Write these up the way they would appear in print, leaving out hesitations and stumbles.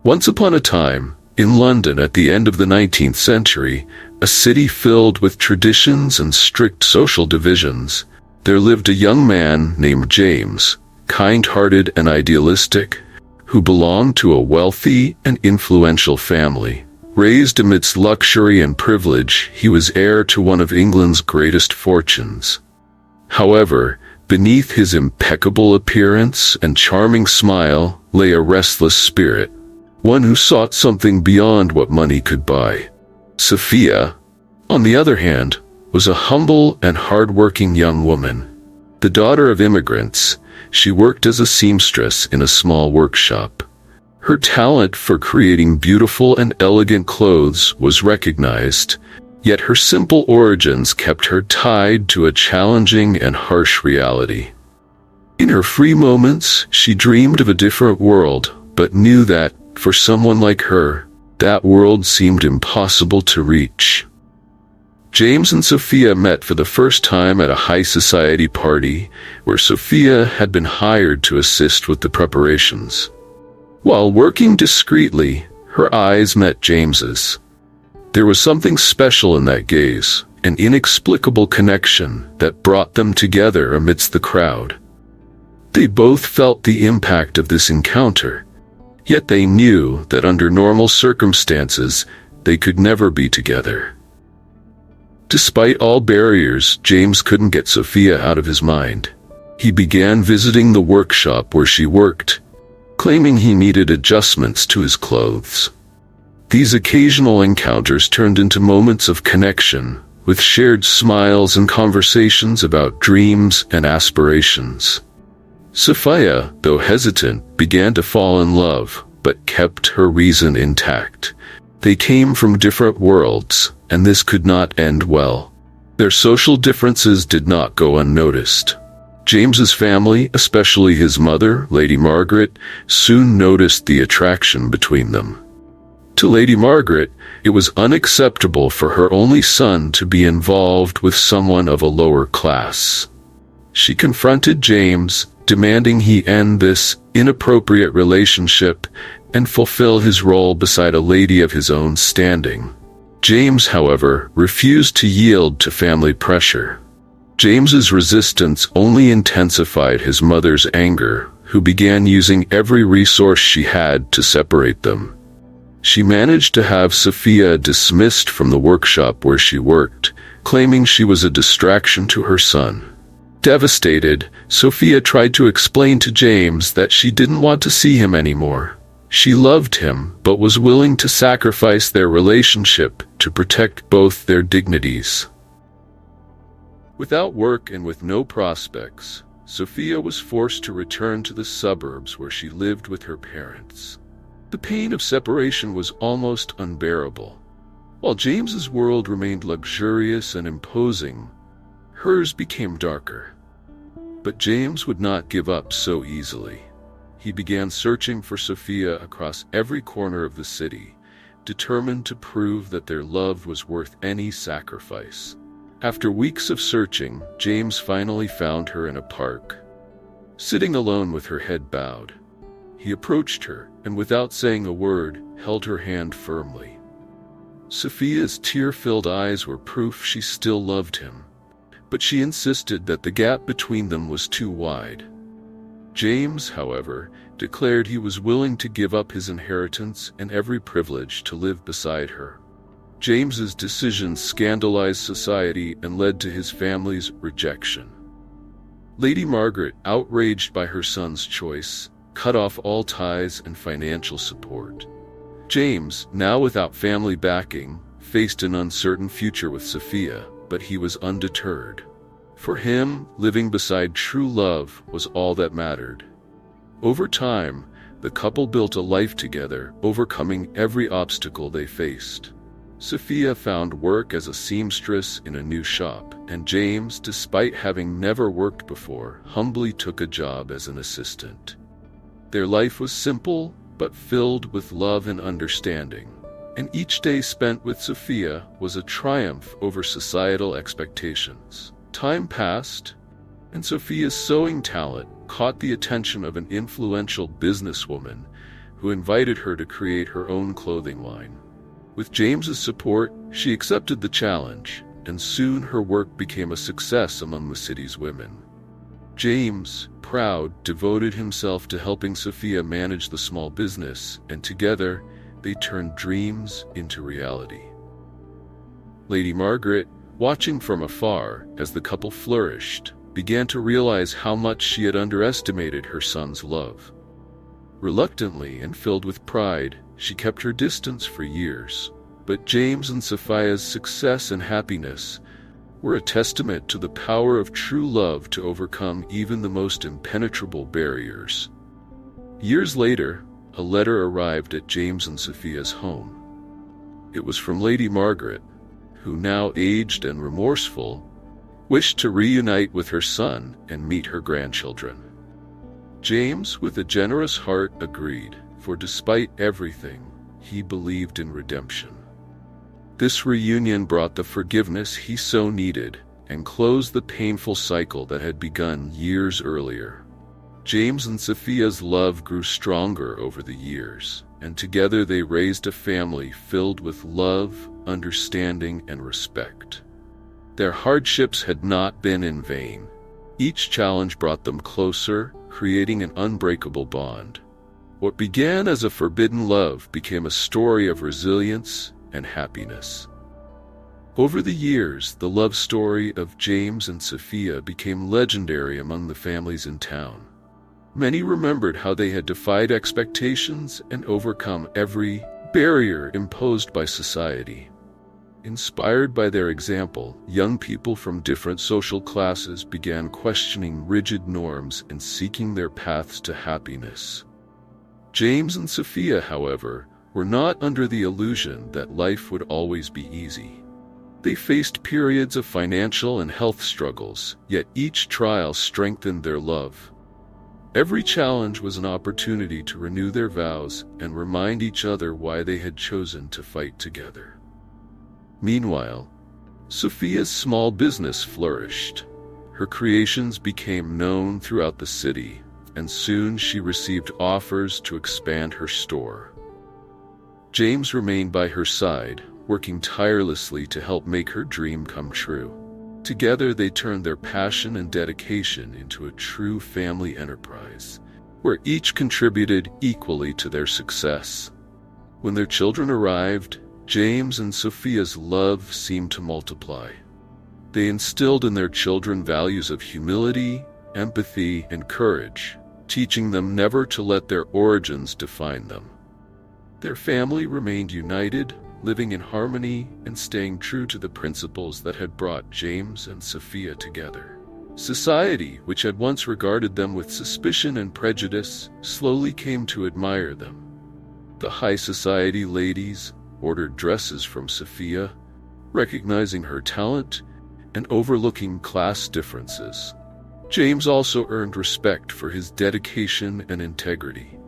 Once upon a time, in London at the end of the 19th century, a city filled with traditions and strict social divisions, there lived a young man named James, kind-hearted and idealistic, who belonged to a wealthy and influential family. Raised amidst luxury and privilege, he was heir to one of England's greatest fortunes. However, beneath his impeccable appearance and charming smile lay a restless spirit, one who sought something beyond what money could buy. Sophia, on the other hand, was a humble and hard-working young woman. The daughter of immigrants, she worked as a seamstress in a small workshop. Her talent for creating beautiful and elegant clothes was recognized, yet her simple origins kept her tied to a challenging and harsh reality. In her free moments, she dreamed of a different world, but knew that, for someone like her, that world seemed impossible to reach. James and Sophia met for the first time at a high society party, where Sophia had been hired to assist with the preparations. While working discreetly, her eyes met James's. There was something special in that gaze, an inexplicable connection that brought them together amidst the crowd. They both felt the impact of this encounter, yet they knew that under normal circumstances, they could never be together. Despite all barriers, James couldn't get Sophia out of his mind. He began visiting the workshop where she worked, claiming he needed adjustments to his clothes. These occasional encounters turned into moments of connection, with shared smiles and conversations about dreams and aspirations. Sophia, though hesitant, began to fall in love, but kept her reason intact. They came from different worlds, and this could not end well. Their social differences did not go unnoticed. James's family, especially his mother, Lady Margaret, soon noticed the attraction between them. To Lady Margaret, it was unacceptable for her only son to be involved with someone of a lower class. She confronted James, demanding he end this inappropriate relationship and fulfill his role beside a lady of his own standing. James, however, refused to yield to family pressure. James's resistance only intensified his mother's anger, who began using every resource she had to separate them. She managed to have Sophia dismissed from the workshop where she worked, claiming she was a distraction to her son. Devastated, Sophia tried to explain to James that she didn't want to see him anymore. She loved him, but was willing to sacrifice their relationship to protect both their dignities. Without work and with no prospects, Sophia was forced to return to the suburbs where she lived with her parents. The pain of separation was almost unbearable. While James's world remained luxurious and imposing, hers became darker. But James would not give up so easily. He began searching for Sophia across every corner of the city, determined to prove that their love was worth any sacrifice. After weeks of searching, James finally found her in a park, sitting alone with her head bowed. He approached her, and without saying a word, held her hand firmly. Sophia's tear-filled eyes were proof she still loved him, but she insisted that the gap between them was too wide. James, however, declared he was willing to give up his inheritance and every privilege to live beside her. James's decision scandalized society and led to his family's rejection. Lady Margaret, outraged by her son's choice, cut off all ties and financial support. James, now without family backing, faced an uncertain future with Sophia, but he was undeterred. For him, living beside true love was all that mattered. Over time, the couple built a life together, overcoming every obstacle they faced. Sophia found work as a seamstress in a new shop, and James, despite having never worked before, humbly took a job as an assistant. Their life was simple, but filled with love and understanding, and each day spent with Sophia was a triumph over societal expectations. Time passed, and Sophia's sewing talent caught the attention of an influential businesswoman who invited her to create her own clothing line. With James's support, she accepted the challenge, and soon her work became a success among the city's women. James, proud, devoted himself to helping Sophia manage the small business, and together, they turned dreams into reality. Lady Margaret, watching from afar as the couple flourished, began to realize how much she had underestimated her son's love. Reluctantly and filled with pride, she kept her distance for years, but James and Sophia's success and happiness were a testament to the power of true love to overcome even the most impenetrable barriers. Years later, a letter arrived at James and Sophia's home. It was from Lady Margaret, who, now aged and remorseful, wished to reunite with her son and meet her grandchildren. James, with a generous heart, agreed, for despite everything, he believed in redemption. This reunion brought the forgiveness he so needed and closed the painful cycle that had begun years earlier. James and Sophia's love grew stronger over the years, and together they raised a family filled with love, understanding, and respect. Their hardships had not been in vain. Each challenge brought them closer, creating an unbreakable bond. What began as a forbidden love became a story of resilience and happiness. Over the years, the love story of James and Sophia became legendary among the families in town. Many remembered how they had defied expectations and overcome every barrier imposed by society. Inspired by their example, young people from different social classes began questioning rigid norms and seeking their paths to happiness. James and Sophia, however, were not under the illusion that life would always be easy. They faced periods of financial and health struggles, yet each trial strengthened their love. Every challenge was an opportunity to renew their vows and remind each other why they had chosen to fight together. Meanwhile, Sophia's small business flourished. Her creations became known throughout the city, and soon she received offers to expand her store. James remained by her side, working tirelessly to help make her dream come true. Together they turned their passion and dedication into a true family enterprise, where each contributed equally to their success. When their children arrived, James and Sophia's love seemed to multiply. They instilled in their children values of humility, empathy, and courage, teaching them never to let their origins define them. Their family remained united, living in harmony and staying true to the principles that had brought James and Sophia together. Society, which had once regarded them with suspicion and prejudice, slowly came to admire them. The high society ladies ordered dresses from Sophia, recognizing her talent and overlooking class differences. James also earned respect for his dedication and integrity.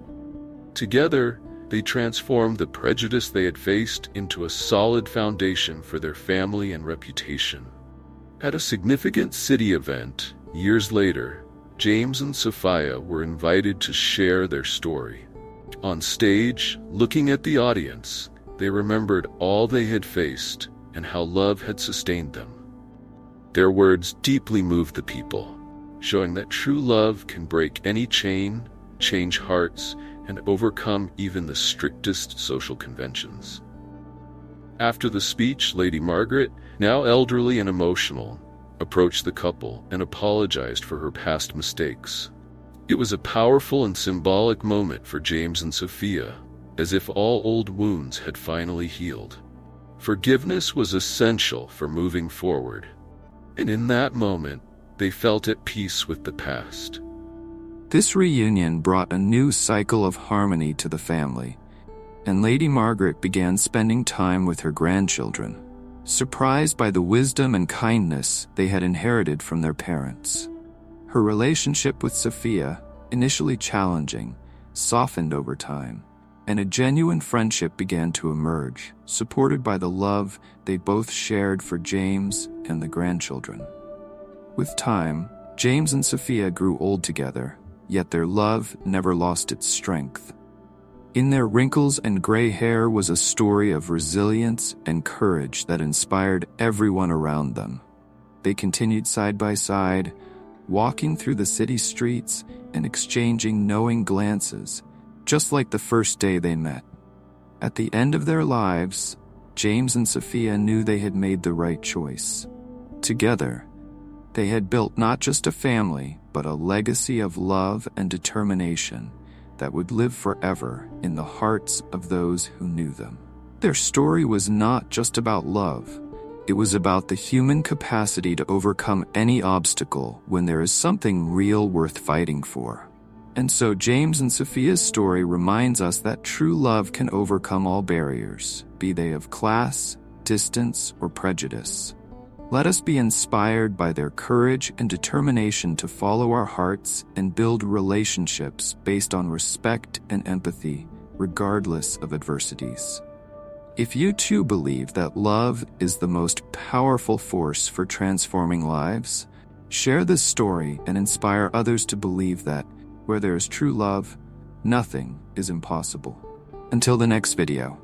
Together, they transformed the prejudice they had faced into a solid foundation for their family and reputation. At a significant city event, years later, James and Sophia were invited to share their story. On stage, looking at the audience, they remembered all they had faced and how love had sustained them. Their words deeply moved the people, showing that true love can break any chain, change hearts, and overcome even the strictest social conventions. After the speech, Lady Margaret, now elderly and emotional, approached the couple and apologized for her past mistakes. It was a powerful and symbolic moment for James and Sophia, as if all old wounds had finally healed. Forgiveness was essential for moving forward, and in that moment, they felt at peace with the past. This reunion brought a new cycle of harmony to the family, and Lady Margaret began spending time with her grandchildren, surprised by the wisdom and kindness they had inherited from their parents. Her relationship with Sophia, initially challenging, softened over time, and a genuine friendship began to emerge, supported by the love they both shared for James and the grandchildren. With time, James and Sophia grew old together, yet their love never lost its strength. In their wrinkles and gray hair was a story of resilience and courage that inspired everyone around them. They continued side by side, walking through the city streets and exchanging knowing glances, just like the first day they met. At the end of their lives, James and Sophia knew they had made the right choice. Together, they had built not just a family, but a legacy of love and determination that would live forever in the hearts of those who knew them. Their story was not just about love. It was about the human capacity to overcome any obstacle when there is something real worth fighting for. And so James and Sophia's story reminds us that true love can overcome all barriers, be they of class, distance, or prejudice. Let us be inspired by their courage and determination to follow our hearts and build relationships based on respect and empathy, regardless of adversities. If you too believe that love is the most powerful force for transforming lives, share this story and inspire others to believe that where there is true love, nothing is impossible. Until the next video.